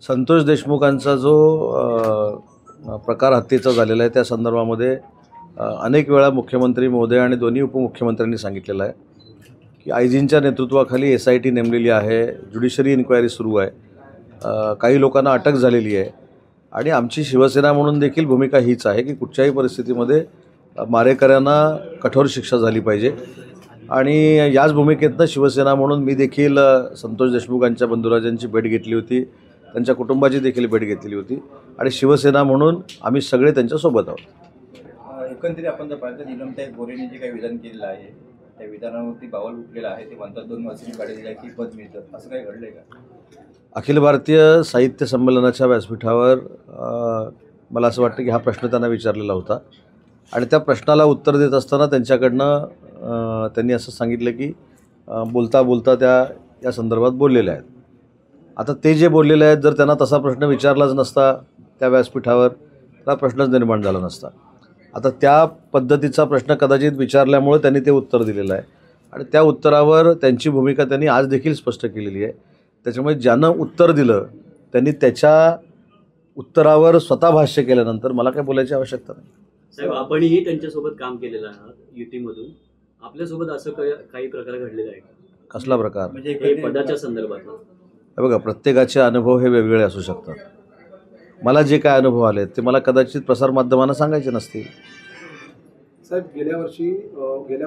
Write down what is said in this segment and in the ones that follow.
संतोष देशमुखांचा जो प्रकार हत्येचा झालेला आहे त्या संदर्भामध्ये अनेक वेळा मुख्यमंत्री महोदय आणि दोन्ही उपमुख्यमंत्र्यांनी सांगितलेलं आहे की आयजींच्या नेतृत्वाखाली SIT नेमलेली आहे, ज्युडिशरी इन्क्वायरी सुरू आहे, काही लोकांना अटक झालेली आहे आणि आमची शिवसेना म्हणून देखील भूमिका हीच आहे की कुठच्याही परिस्थितीमध्ये मारेकऱ्यांना कठोर शिक्षा झाली पाहिजे आणि याच भूमिकेतनं शिवसेना म्हणून मी देखील संतोष देशमुखांच्या बंधुराजांची भेट घेतली होती, त्यांच्या कुटुंबाची देखील भेट घेतली होती आणि शिवसेना म्हणून आम्ही सगळे त्यांच्यासोबत आहोत. एकंदरीत आपण जर पाहिलं तर नीलमताई गोरेंनी जे काही विधान केलेलं आहे त्या विधानावरती बावल उठलेला आहे. ते म्हणतात 2 वर्षांनी गाडी दिल्या की पद मिळतं, असं काही घडलंय का? अखिल भारतीय साहित्य संमेलनाच्या व्यासपीठावर मला असं वाटतं की हा प्रश्न त्यांना विचारलेला होता आणि त्या प्रश्नाला उत्तर देत असताना त्यांच्याकडनं त्यांनी असं सांगितलं की बोलता बोलता त्या या संदर्भात बोललेल्या आहेत. आता ते जे बोललेले आहेत जर त्यांना तसा प्रश्न विचारलाच नसता त्या व्यासपीठावर तर प्रश्नच निर्माण झाला नसता. आता त्या पद्धतीचा प्रश्न कदाचित विचारल्यामुळे त्यांनी ते उत्तर दिलेलं आहे आणि त्या उत्तरावर त्यांची भूमिका त्यांनी आज देखील स्पष्ट केलेली आहे. त्याच्यामुळे ज्यानं उत्तर दिलं त्यांनी त्याच्या उत्तरावर स्वतः भाष्य केल्यानंतर मला काय बोलायची आवश्यकता नाही. साहेब, आपणही त्यांच्यासोबत काम केलेलं आहात युतीमधून. आपल्यासोबत असं काही प्रकार घडलेला आहे? कसला प्रकार? म्हणजे पदाच्या संदर्भात. हे बघा, प्रत्येकाचे अनुभव हे वेगवेगळे असू शकतात. मला जे काय अनुभव आले ते मला कदाचित प्रसारमाध्यमांना सांगायचे नसतील. साहेब, गेल्या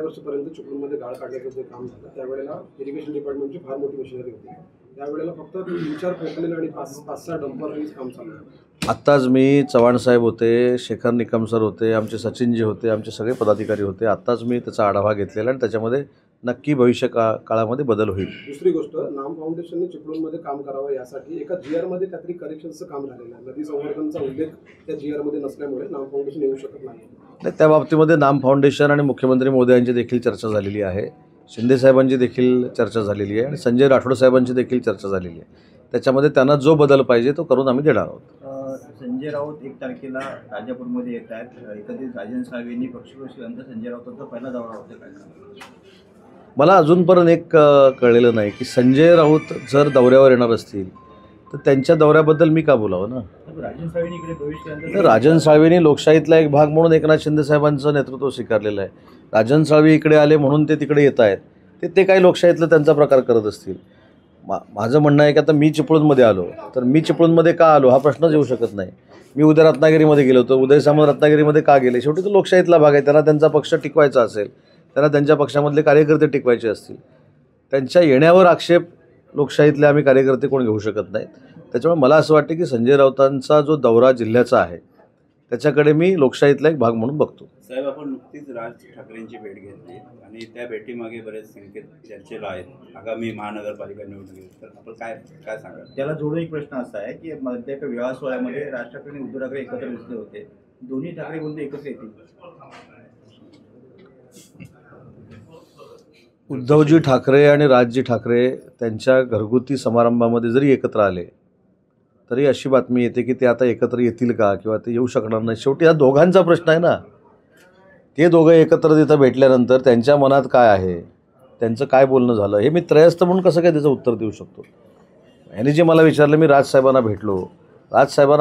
वर्षीपर्यंत चिपळूणमध्ये गाळ काढण्याचं जे काम झालं त्यावेळेला इरिगेशन डिपार्टमेंटची फार मोठी मशिनरी होती. त्यावेळेला फक्त 3-4 पोकलेन आणि 5-6 डंपरनीच काम चालू आहे. आत्ताच मी चव्हाण साहेब होते, शेखर निकम सर होते, आमचे सचिनजी होते, आमचे सगळे पदाधिकारी होते. आत्ताच मी त्याचा आढावा घेतलेला आणि त्याच्यामध्ये नक्की भविष्य काळामध्ये बदल होईल. दुसरी गोष्ट, नाम फाउंडेशनने चिपळूणमध्ये काम करावं यासाठी एका GR मध्ये काहीतरी करेक्शनचं काम झालेलं आहे. नदी संवर्धनचा उल्लेख त्या GR मध्ये नसल्यामुळे नाम फाउंडेशन येऊ शकत नाही. त्या बाबतीमध्ये नाम फाउंडेशन आणि मुख्यमंत्री महोदयांची देखील चर्चा झालेली आहे, शिंदे साहेबांची देखील चर्चा झालेली आहे आणि संजय राठोड साहेबांची देखील चर्चा झालेली आहे. त्याच्यामध्ये त्यांना जो बदल पाहिजे तो करून आम्ही देणार आहोत. संजय राऊत 1 तारखेला राजापूरमध्ये येत आहेत. एकंदरीत राजन साळवेंनी पक्षप्रवेशानंतर संजय राऊतांचा पहिला दौरा होता. काय मला अजूनपर्यंत एक कळलेलं नाही की संजय राऊत जर दौऱ्यावर येणार असतील तर त्यांच्या दौऱ्याबद्दल मी का बोलावं ना. राजन साळवेंनी इकडे प्रवेश केल्यानंतर तर राजन साळवेंनी लोकशाहीतला एक भाग म्हणून एकनाथ शिंदे साहेबांचं नेतृत्व स्वीकारलेलं आहे. राजन साळवे इकडे आले म्हणून ते तिकडे येत आहेत, ते काही लोकशाहीतलं त्यांचा प्रकार करत असतील. माझं म्हणणं आहे की आता मी चिपळूणमध्ये आलो तर मी चिपळूणमध्ये का आलो हा प्रश्नच येऊ शकत नाही. मी उद्या रत्नागिरीमध्ये गेलो होतो, उदय सामंत रत्नागिरीमध्ये का गेले? शेवटी तो लोकशाहीतला भाग आहे. त्यांना त्यांचा पक्ष टिकवायचा असेल, त्यांना त्यांच्या पक्षामधले कार्यकर्ते टिकवायचे असतील, त्यांच्या येण्यावर आक्षेप लोकशाहीतले आम्ही कार्यकर्ते कोण घेऊ शकत नाहीत. त्याच्यामुळे मला असं वाटतं की संजय राऊतांचा जो दौरा जिल्ह्याचा आहे त्याच्याकडे मी लोकशाहीतला एक भाग म्हणून बघतो. साहेब, आपण नुकतीच राज ठाकरेंची भेट घेतली आणि त्या भेटीमागे बरेच संकेत चर्चेला आहेत. आगामी महानगरपालिका निवडणुकीत तर आपण काय सांगा? त्याला जोडून एक प्रश्न असा आहे की मध्ये एका विवाह सोहळ्यामध्ये राज ठाकरे आणि उद्धव ठाकरे एकत्र दिसले होते. दोन्ही ठाकरे कोणते एकत्र येतील? उद्धवजी ठाकरे आणि राजजी ठाकरे त्यांच्या घरगुती समारंभामध्ये जरी एकत्र आले तरी अशी बातमी येते की ते आता एकत्र येतील का किंवा ते येऊ शकणार नाही. शेवटी हा दोघांचा प्रश्न आहे ना. ते दोघं एकत्र तिथं भेटल्यानंतर त्यांच्या मनात काय आहे, त्यांचं काय बोलणं झालं हे मी त्रयस्थ म्हणून कसं काय त्याचं उत्तर देऊ शकतो. ह्यांनी जे मला विचारलं, मी राजसाहेबांना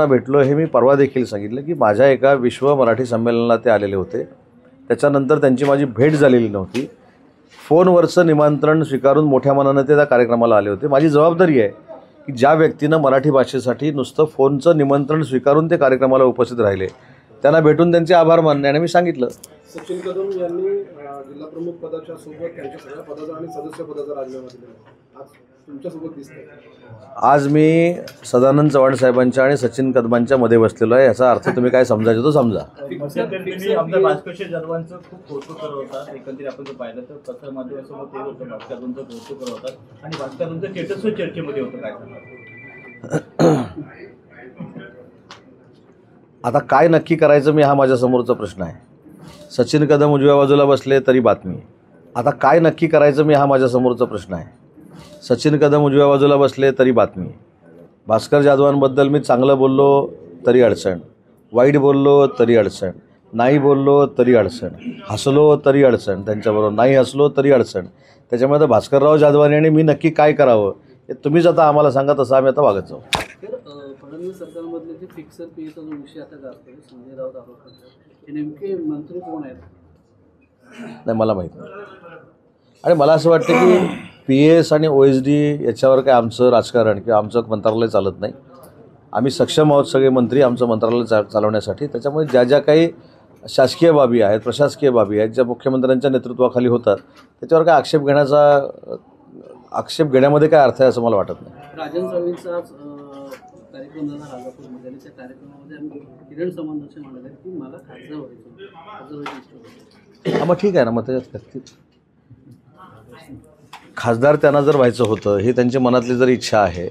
भेटलो हे मी परवा देखील सांगितलं की माझ्या एका विश्व मराठी संमेलनाला ते आलेले होते. त्याच्यानंतर त्यांची माझी भेट झालेली नव्हती. फोनवरचं निमंत्रण स्वीकारून मोठ्या मनानं ते त्या कार्यक्रमाला आले होते. माझी जबाबदारी आहे की ज्या व्यक्तीनं मराठी भाषेसाठी नुसतं फोनचं निमंत्रण स्वीकारून ते कार्यक्रमाला उपस्थित राहिले त्यांना भेटून त्यांचे आभार मानणे आणि मी सांगितलं. सचिन कदम यांनी जिल्हाप्रमुख पदाच्या सोबत त्यांच्या सगळ्या पदाचा आणि सदस्य पदाचा राजीनामा दिला. आज तुमच्यासोबत दिसतंय. आज मी सदानंद चव्हाण साहेबांच्या आणि सचिन कदमांच्या मध्ये बसलेलो आहे. याचा अर्थ तुम्ही काय समजायचं तो समजा. आमदार भास्कर जदवांचं खूप कौतुक करत होता. एकंदरीत आपण जर पाहिलं तर प्रसार माध्यमासमोर ते होतं, भास्करांचं कौतुक करत होतात आणि भास्करांचं स्टेटसवर चर्चेमध्ये होतं. काय सांगा? आता काय नक्की करायचं मी हा माझ्यासमोरचा प्रश्न आहे. सचिन कदम उजव्या बाजूला बसले तरी बातमी. आता काय नक्की करायचं मी हा माझ्यासमोरचा प्रश्न आहे. सचिन कदम उजव्या बाजूला बसले तरी बातमी. भास्कर जाधवांबद्दल मी चांगलं बोललो तरी अडचण, वाईट बोललो तरी अडचण, नाही बोललो तरी अडचण, हसलो तरी अडचण, त्यांच्याबरोबर नाही हसलो तरी अडचण. त्याच्यामुळे भास्करराव जाधवानी आणि मी नक्की काय करावं हे तुम्हीच आता आम्हाला सांगा, तसं आम्ही आता वागत जाऊ. तर फडणवीस सरकारमधले जे फिक्सर पीएचा जो विषय आता गाजतोय, संजय राऊत आरोप करतात, हे नेमके मंत्री कोण आहेत? नाही, मला माहीत नाही. आणि मला असं वाटतं की PS आणि OSD याच्यावर काय आमचं राजकारण किंवा आमचं मंत्रालय चालत नाही. आम्ही सक्षम आहोत सगळे मंत्री आमचं मंत्रालय चालवण्यासाठी. त्याच्यामुळे ज्या ज्या काही शासकीय बाबी आहेत, प्रशासकीय बाबी आहेत, ज्या मुख्यमंत्र्यांच्या नेतृत्वाखाली होतात, त्याच्यावर काय आक्षेप घेण्यामध्ये काय अर्थ आहे असं मला वाटत नाही. राजन साळवींचा आज कार्यक्रम झाला राजापूरमध्ये, आणि त्या कार्यक्रमामध्ये आम्ही किरण सामंत असे म्हणाले की मला खासदार व्हायची इच्छा होती. मग ठीक आहे ना, मग त्याच्यात खासदार त्यांना जर व्हायचं होतं, ही त्यांच्या मनातली जर इच्छा आहे,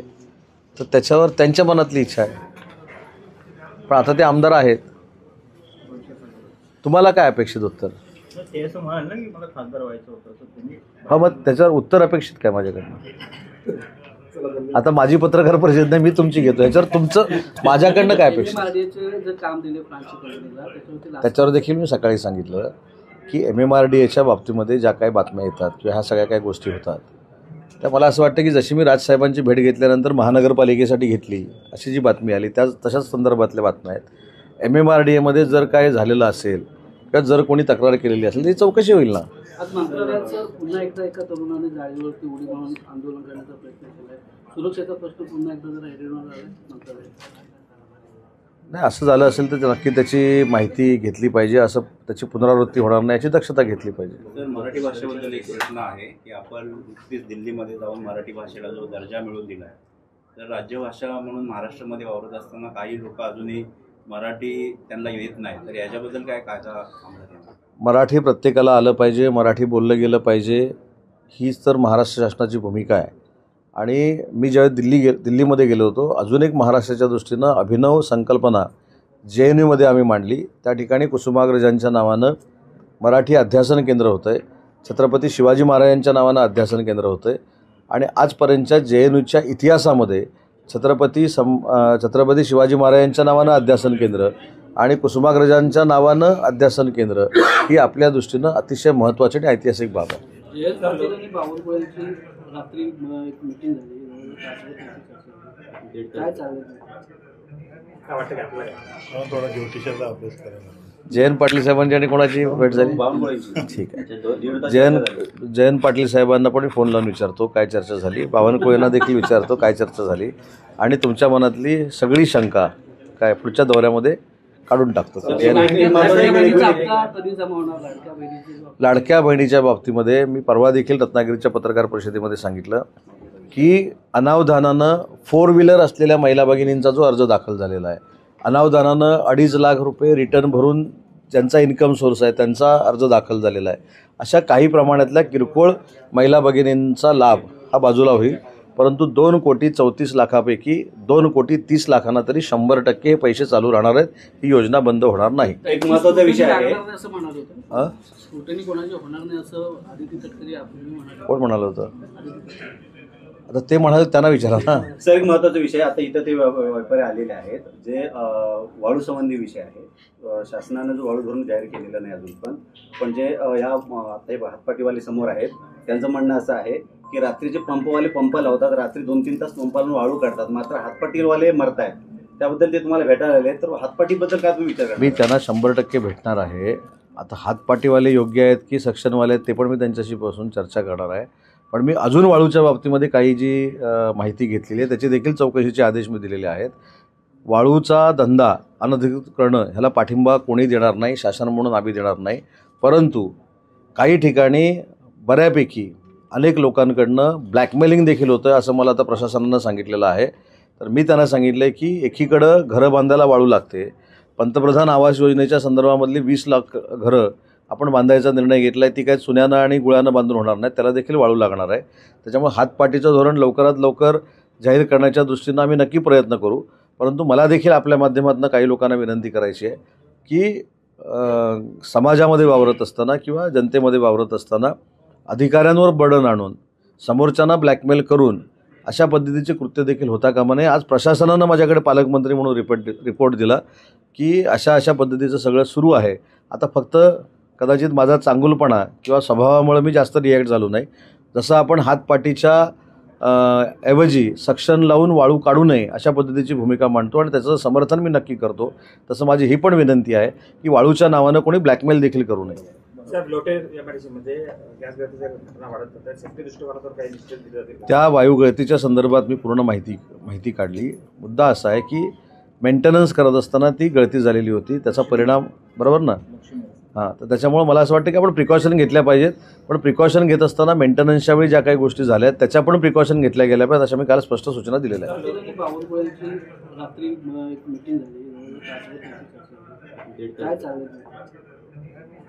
तर त्याच्यावर त्यांच्या मनातली इच्छा आहे. पण आता ते आमदार आहेत. तुम्हाला काय अपेक्षित उत्तर? ते असं म्हणाल ना की मला खासदार व्हायचं होतं, तर तुम्ही मग त्याच्यावर उत्तर अपेक्षित काय माझ्याकडनं? आता माझी पत्रकार परिषद नाही, मी तुमची घेतो. याच्यावर तुमचं माझ्याकडनं काय अपेक्षित? MMRDA जर काम दिले फ्रान्सच्या कंपनीला, त्याच्यावर देखील मी सकाळी सांगितलं की MMRDAच्या बाबतीमध्ये ज्या काही बातम्या येतात किंवा ह्या सगळ्या काही गोष्टी होतात, त्या मला असं वाटतं की जशी मी राजसाहेबांची भेट घेतल्यानंतर महानगरपालिकेसाठी घेतली अशी जी बातमी आली, त्या तशाच संदर्भातल्या बातम्या आहेत. MMRDAमध्ये जर काय झालेलं असेल किंवा जर कोणी तक्रार केलेली असेल ती चौकशी होईल ना. आज मंत्रालयात पुन्हा एकदा एका तरुणाने जाळीवरती उडी मारून आंदोलन करण्याचा प्रयत्न केला आहे. सुरक्षेचा प्रश्न पुन्हा एकदा जर ऐरणीवर आला मंत्रालयात. नाही, असं झालं असेल तर नक्की त्याची माहिती घेतली पाहिजे. असं त्याची पुनरावृत्ती होणार नाही याची दक्षता घेतली पाहिजे. तर मराठी भाषेबद्दल एक प्रश्न आहे की आपण नुकतीच दिल्लीमध्ये जाऊन मराठी भाषेला जो दर्जा मिळवून दिला आहे, तर राज्यभाषा म्हणून महाराष्ट्रामध्ये वावरत असताना काही लोक अजूनही मराठी त्यांना येत नाही, तर याच्याबद्दल काय कायदा अंमलात येणार? मराठी प्रत्येकाला आलं पाहिजे, मराठी बोललं गेलं पाहिजे, हीच तर महाराष्ट्र शासनाची भूमिका आहे. आणि मी ज्यावेळी दिल्लीमध्ये गेलो होतो, अजून एक महाराष्ट्राच्या दृष्टीनं अभिनव संकल्पना JNUमध्ये आम्ही मांडली. त्या ठिकाणी कुसुमाग्रजांच्या नावानं मराठी अध्यासन केंद्र होतं आहे, छत्रपती शिवाजी महाराजांच्या नावानं अध्यासन केंद्र होतं आहे. आणि आजपर्यंतच्या JNUच्या इतिहासामध्ये छत्रपती शिवाजी महाराजांच्या नावानं अध्यासन केंद्र आणि कुसुमाग्रजांच्या नावानं अध्यासन केंद्र ही आपल्या दृष्टीनं अतिशय महत्त्वाची आणि ऐतिहासिक बाब आहे. जयंत पाटील आणि बावनकुळेंची रात्री एक मीटिंग झाली, काय चाललं? थोडा ज्योतिषाचा अभ्यास करायला. जयंत पाटील साहेबांची आणि कोणाची भेट झाली? ठीक आहे. जयंत पाटील साहेबांना पण फोन लावून विचारतो काय चर्चा झाली, बावनकुळेंना देखील विचारतो काय चर्चा झाली, आणि तुमच्या मनातली सगळी शंका काय पुढच्या दौऱ्यामध्ये काढून टाकतो. लाडक्या बहिणीच्या बाबतीमध्ये मी परवा देखील रत्नागिरीच्या पत्रकार परिषदेमध्ये सांगितलं की अनावधानानं 4 व्हीलर असलेल्या महिला भगिनींचा जो अर्ज दाखल झालेला आहे, अनावधानानं 2.5 लाख रुपये रिटर्न भरून ज्यांचा इन्कम सोर्स आहे त्यांचा अर्ज दाखल झालेला आहे, अशा काही प्रमाणातल्या किरकोळ महिला भगिनींचा लाभ हा बाजूला होईल. परंतु 2,34,00,000पैकी 2,30,00,000 तरी 100% पैसे चालू राहणार आहेत. ही योजना बंद होणार नाही. एक महत्त्वाचा विषय आहे. असं म्हणाल होतं स्क्रुटनी कोणाची होणार नाही असं आदिती तटकरे आपल्याला म्हणाले. कोण म्हणालं होतं? आता ते म्हणाले त्यांना विचारा ना. सर, एक महत्त्वाचा विषय आता इथं ते व्यापारी आलेले आहेत, जे वाळू संबंधी विषय आहे. शासनानं जो वाळू धरून जाहीर केलेला नाही अजून, पण जे ह्या आता हातपाटीवाले समोर आहेत त्यांचं म्हणणं असं आहे की रात्रीचे पंपवाले पंप लावतात, रात्री 2-3 तास पंपाला वाळू काढतात, मात्र हातपाटीवाले मरत आहेत. त्याबद्दल ते तुम्हाला भेटायला आले, तर हातपाटीबद्दल काय तुम्ही विचार करा? मी त्यांना 100% भेटणार आहे. आता हातपाटीवाले योग्य आहेत की सक्शनवाले आहेत ते पण मी त्यांच्याशी बसून चर्चा करणार आहे. पण मी अजून वाळूच्या बाबतीमध्ये काही जी माहिती घेतलेली आहे त्याची देखील चौकशीचे आदेश मी दिलेले आहेत. वाळूचा धंदा अनधिकृत करणं ह्याला पाठिंबा कोणी देणार नाही, शासन म्हणून आम्ही देणार नाही. परंतु काही ठिकाणी बऱ्यापैकी अनेक लोकांकडनं ब्लॅकमेलिंग देखील होतं असं मला आता प्रशासनानं सांगितलेलं आहे. तर मी त्यांना सांगितलं आहे की एकीकडं घरं बांधायला वाळू लागते. पंतप्रधान आवास योजनेच्या संदर्भामधली 20 लाख घरं आपण बांधायचा निर्णय घेतला आहे, ती काय चुन्यानं आणि गुळानं बांधून होणार नाही, त्याला देखील वाळू लागणार आहे. त्याच्यामुळे हातपाटीचं धोरण लवकरात लवकर जाहीर करण्याच्या दृष्टीनं आम्ही नक्की प्रयत्न करू. परंतु मला देखील आपल्या माध्यमातून काही लोकांना विनंती करायची आहे की समाजामध्ये वावरत असताना किंवा जनतेमध्ये वावरत असताना अधिकाऱ्यांवर बर्डन आणून समोरच्यांना ब्लॅकमेल करून अशा पद्धतीचे कृत्य देखील होता कामा नये. आज प्रशासनानं माझ्याकडे पालकमंत्री म्हणून रिपोर्ट दिला की अशा पद्धतीचं सगळं सुरू आहे. आता फक्त कदाचित माझा चांगुलपणा किंवा स्वभावामुळे मी जास्त रिॲक्ट झालो नाही. जसं आपण हातपाटीच्या ऐवजी सक्शन लावून वाळू काढू नये अशा पद्धतीची भूमिका मांडतो आणि त्याचं समर्थन मी नक्की करतो. तसं माझी ही पण विनंती आहे की वाळूच्या नावानं कोणी ब्लॅकमेल देखील करू नये. सर, लोटे एमआयडीसीमध्ये गॅस गळतीच्या घटना वाढत होत्या. सेफ्टी दृष्टिकोनातून काही निश्चित दिले जातील? त्या वायू गळतीच्या संदर्भात मी पूर्ण माहिती काढली. मुद्दा असा आहे की मेंटेनन्स करत असताना ती गळती झालेली होती, त्याचा परिणाम बरोबर ना. हां, तर त्याच्यामुळे मला असं वाटतं की आपण प्रिकॉशन घेतल्या पाहिजेत, पण प्रिकॉशन घेत असताना मेंटेनन्सच्या वेळी ज्या काही गोष्टी झाल्या आहेत त्याच्या पण प्रिकॉशन घेतल्या गेल्या पाहिजेत अशा मी काल स्पष्ट सूचना दिलेल्या आहेत. बावनकुळेंची रात्री एक मीटिंग झाली, काय चाललं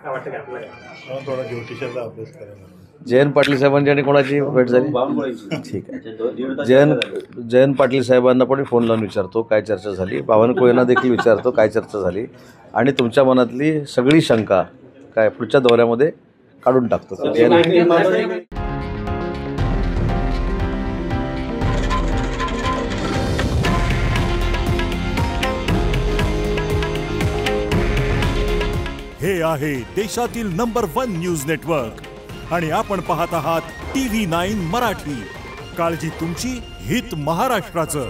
काय वाटतं की आपल्याला मला थोडा ज्योतिषाचा अभ्यास करायला. जयंत पाटील साहेबांची आणि कोणाची भेट झाली? ठीक आहे. जयंत पाटील साहेबांना पण फोन लावून विचारतो काय चर्चा झाली, बावनकुळेंना देखील विचारतो काय चर्चा झाली आणि तुमच्या मनातली सगळी शंका काय पुढच्या दौऱ्यामध्ये काढून टाकतो. हे आहे देशातील नंबर 1 न्यूज नेटवर्क आणि आपण पाहत आहात TV9 मराठी. काळजी तुमची, हित महाराष्ट्राचं.